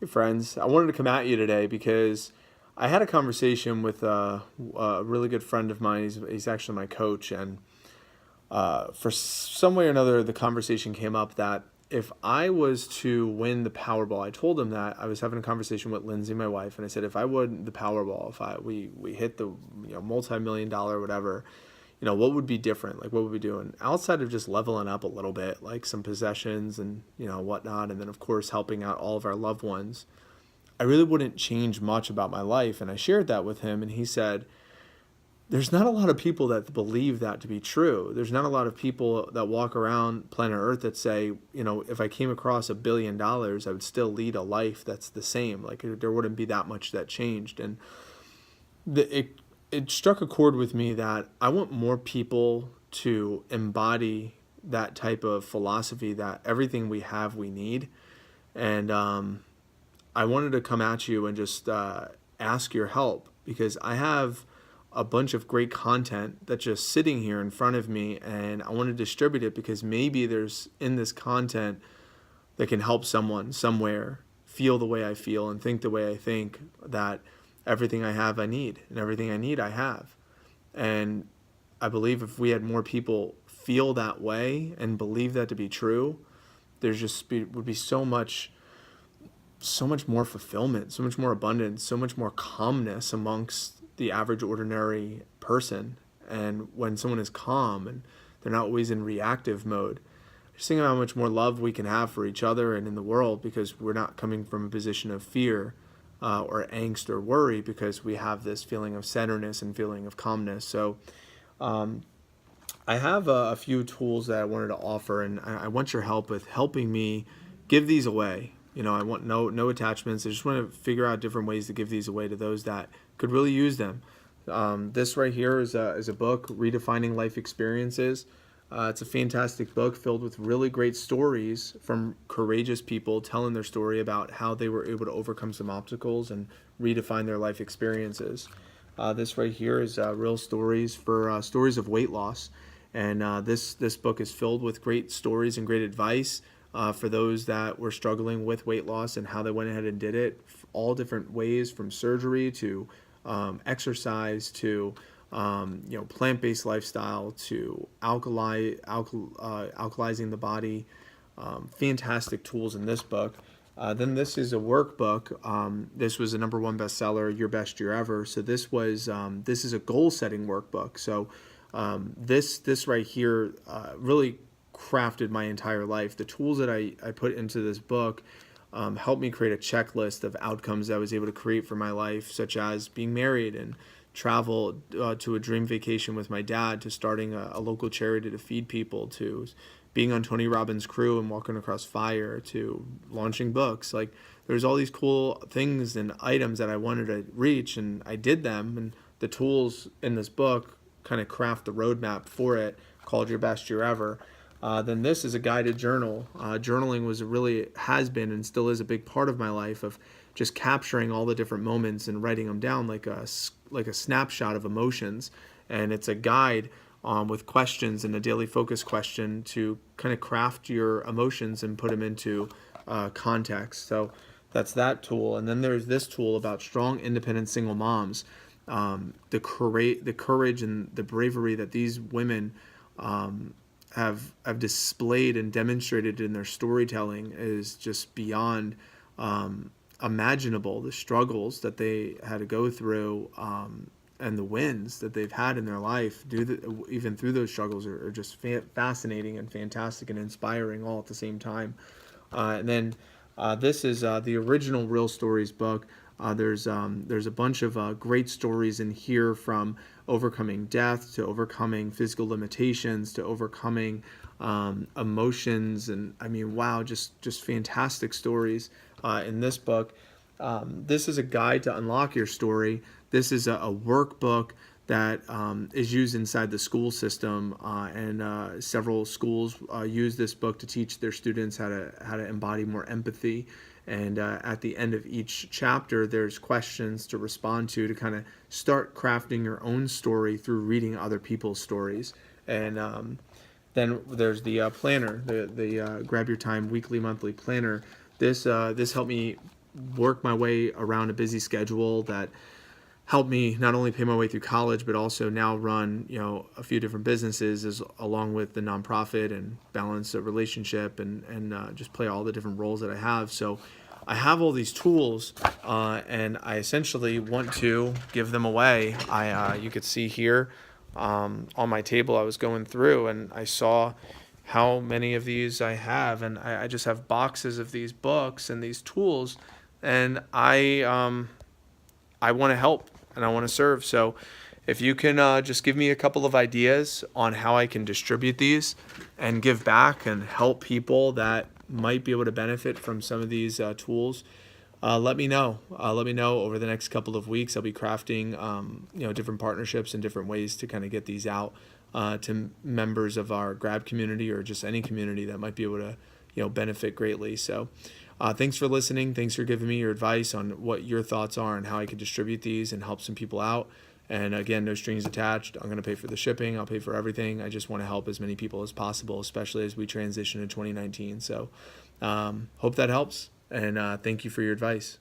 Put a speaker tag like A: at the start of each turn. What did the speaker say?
A: Hey friends, I wanted to come at you today because I had a conversation with a really good friend of mine. He's actually my coach, and for some way or another, the conversation came up that if I was to win the Powerball, I told him that I was having a conversation with Lindsay, my wife, and I said if I won the Powerball, if we hit the multi-million dollar whatever, what would be different? Like what would we do? And outside of just leveling up a little bit, like some possessions and whatnot, and then of course helping out all of our loved ones, I really wouldn't change much about my life. And I shared that with him, and he said, there's not a lot of people that believe that to be true. There's not a lot of people that walk around planet Earth that say, if I came across $1 billion, I would still lead a life that's the same. Like there wouldn't be that much that changed. And it struck a chord with me that I want more people to embody that type of philosophy that everything we have, we need. And I wanted to come at you and just ask your help because I have a bunch of great content that's just sitting here in front of me, and I want to distribute it because maybe there's in this content that can help someone somewhere feel the way I feel and think the way I think, that everything I have I need, and everything I need I have. And I believe if we had more people feel that way and believe that to be true, would be so much more fulfillment, so much more abundance, so much more calmness amongst the average ordinary person. And when someone is calm and they're not always in reactive mode, just think about how much more love we can have for each other and in the world, because we're not coming from a position of fear or angst or worry, because we have this feeling of centeredness and feeling of calmness. So I have a few tools that I wanted to offer, and I want your help with helping me give these away. I want no attachments. I just want to figure out different ways to give these away to those that could really use them. This right here is a book, Redefining Life Experiences. It's a fantastic book filled with really great stories from courageous people telling their story about how they were able to overcome some obstacles and redefine their life experiences. This right here is real stories for stories of weight loss. And this book is filled with great stories and great advice for those that were struggling with weight loss and how they went ahead and did it, all different ways, from surgery to exercise to plant-based lifestyle to alkalizing the body. Fantastic tools in this book. Then this is a workbook. This was a #1 bestseller, Your Best Year Ever. So this is a goal-setting workbook. So this right here really crafted my entire life. The tools that I put into this book helped me create a checklist of outcomes that I was able to create for my life, such as being married and travel to a dream vacation with my dad, to starting a local charity to feed people, to being on Tony Robbins' crew and walking across fire, to launching books. Like there's all these cool things and items that I wanted to reach, and I did them. And the tools in this book kind of craft the roadmap for it, called Your Best Year Ever. Then this is a guided journal. Journaling has been and still is a big part of my life, of just capturing all the different moments and writing them down like a snapshot of emotions. And it's a guide with questions and a daily focus question to kind of craft your emotions and put them into context. So that's that tool. And then there's this tool about strong, independent single moms. The courage and the bravery that these women have displayed and demonstrated in their storytelling is just beyond imaginable. The struggles that they had to go through and the wins that they've had in their life, even through those struggles, are just fascinating and fantastic and inspiring all at the same time. And then this is the original Real Stories book. There's a bunch of great stories in here, from overcoming death to overcoming physical limitations to overcoming emotions, and I mean, wow, just fantastic stories in this book. This is a guide to unlock your story. This is a workbook that is used inside the school system, and several schools use this book to teach their students how to embody more empathy. And at the end of each chapter, there's questions to respond to kind of start crafting your own story through reading other people's stories. And then there's the planner, the Grab Your Time weekly, monthly planner. This helped me work my way around a busy schedule that helped me not only pay my way through college, but also now run, a few different businesses along with the nonprofit, and balance a relationship, and just play all the different roles that I have. So I have all these tools, and I essentially want to give them away. You could see here on my table, I was going through and I saw how many of these I have, and I just have boxes of these books and these tools, and I want to help and I want to serve. So if you can just give me a couple of ideas on how I can distribute these and give back and help people that might be able to benefit from some of these tools, let me know. Let me know over the next couple of weeks. I'll be crafting, different partnerships and different ways to kind of get these out to members of our grab community, or just any community that might be able to, benefit greatly. So thanks for listening. Thanks for giving me your advice on what your thoughts are and how I could distribute these and help some people out. And again, no strings attached. I'm going to pay for the shipping. I'll pay for everything. I just want to help as many people as possible, especially as we transition to 2019. So hope that helps. And thank you for your advice.